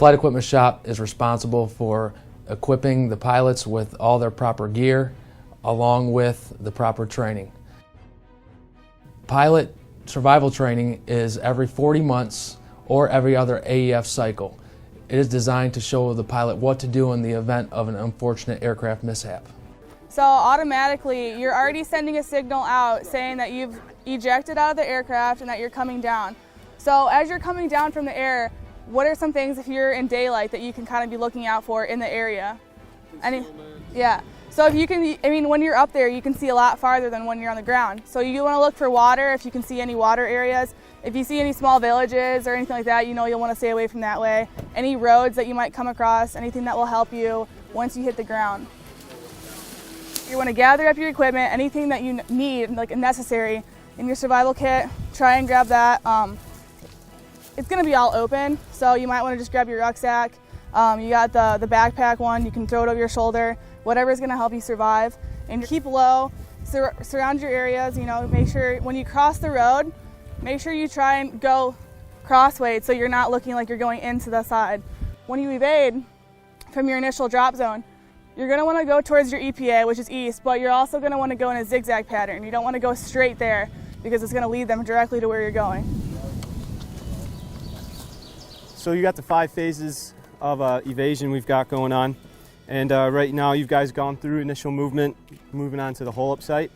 flight equipment shop is responsible for equipping the pilots with all their proper gear, along with the proper training. Pilot survival training is every 40 months or every other AEF cycle. It is designed to show the pilot what to do in the event of an unfortunate aircraft mishap. So automatically, you're already sending a signal out saying that you've ejected out of the aircraft and that you're coming down. So as you're coming down from the air, what are some things, if you're in daylight, that you can kind of be looking out for in the area? Yeah. So if you can, when you're up there, you can see a lot farther than when you're on the ground. So you want to look for water, if you can see any water areas. If you see any small villages or anything like that, you'll want to stay away from that way. Any roads that you might come across, anything that will help you once you hit the ground. You want to gather up your equipment, anything that you need, like necessary in your survival kit, try and grab that. It's going to be all open, so you might want to just grab your rucksack. You got the backpack one, you can throw it over your shoulder, whatever is going to help you survive. And keep low, surround your areas, make sure when you cross the road, make sure you try and go crossway so you're not looking like you're going into the side. When you evade from your initial drop zone, you're going to want to go towards your EPA, which is east, but you're also going to want to go in a zigzag pattern. You don't want to go straight there because it's going to lead them directly to where you're going. So you got the 5 phases of evasion we've got going on. And right now you've guys gone through initial movement, moving on to the hole-up site.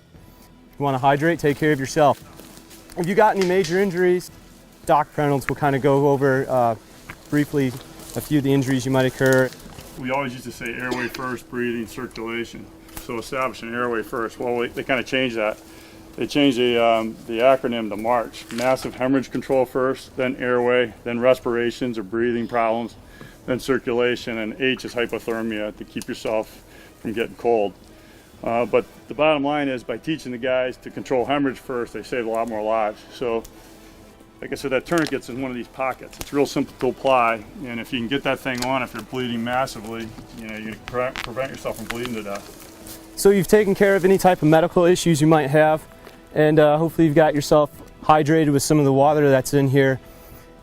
You want to hydrate, take care of yourself. If you got any major injuries, Doc Reynolds will kind of go over briefly a few of the injuries you might occur. We always used to say airway first, breathing, circulation. So establishing airway first. Well, they kind of changed that. They changed the acronym to MARCH. Massive hemorrhage control first, then airway, then respirations or breathing problems, then circulation, and H is hypothermia, to keep yourself from getting cold. But the bottom line is, by teaching the guys to control hemorrhage first, they save a lot more lives. So, like I said, that tourniquet's in one of these pockets. It's real simple to apply, and if you can get that thing on, if you're bleeding massively, you can prevent yourself from bleeding to death. So you've taken care of any type of medical issues you might have, and hopefully you've got yourself hydrated with some of the water that's in here.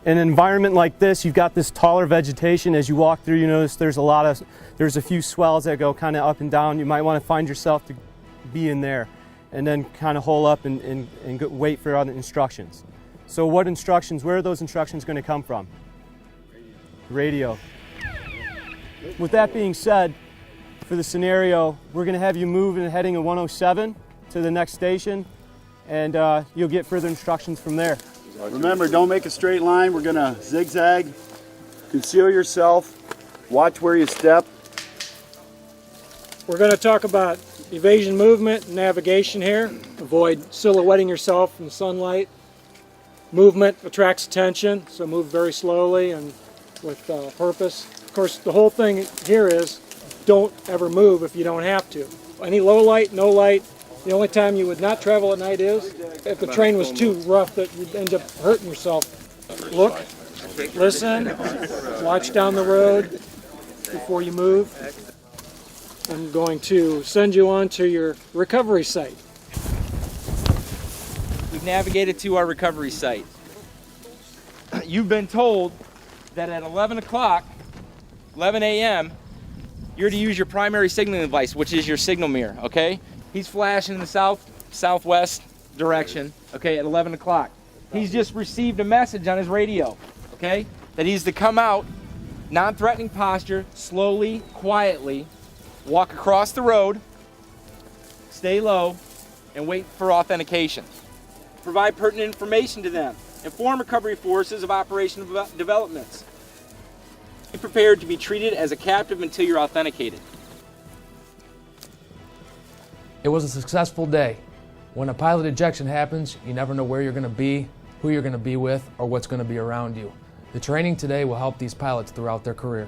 In an environment like this, you've got this taller vegetation. As you walk through, you notice there's a few swells that go kind of up and down. You might want to find yourself to be in there, and then kind of hole up and wait for other instructions. So where are those instructions going to come from? Radio. With that being said, for the scenario, we're going to have you move in heading of 107 to the next station, and you'll get further instructions from there. Remember, don't make a straight line. We're going to zigzag. Conceal yourself. Watch where you step. We're going to talk about evasion movement and navigation here. Avoid silhouetting yourself in sunlight. Movement attracts attention, so move very slowly and with purpose. Of course, the whole thing here is don't ever move if you don't have to. Any low light, no light. The only time you would not travel at night is if the terrain was too rough that you'd end up hurting yourself. Look, listen, watch down the road before you move. I'm going to send you on to your recovery site. We've navigated to our recovery site. You've been told that at 11 a.m., you're to use your primary signaling device, which is your signal mirror, okay? He's flashing in the southwest direction, okay, at 11 o'clock. He's just received a message on his radio, okay, that he's to come out, non-threatening posture, slowly, quietly, walk across the road, stay low, and wait for authentication. Provide pertinent information to them. Inform recovery forces of operational developments. Be prepared to be treated as a captive until you're authenticated. It was a successful day. When a pilot ejection happens, you never know where you're going to be, who you're going to be with, or what's going to be around you. The training today will help these pilots throughout their career.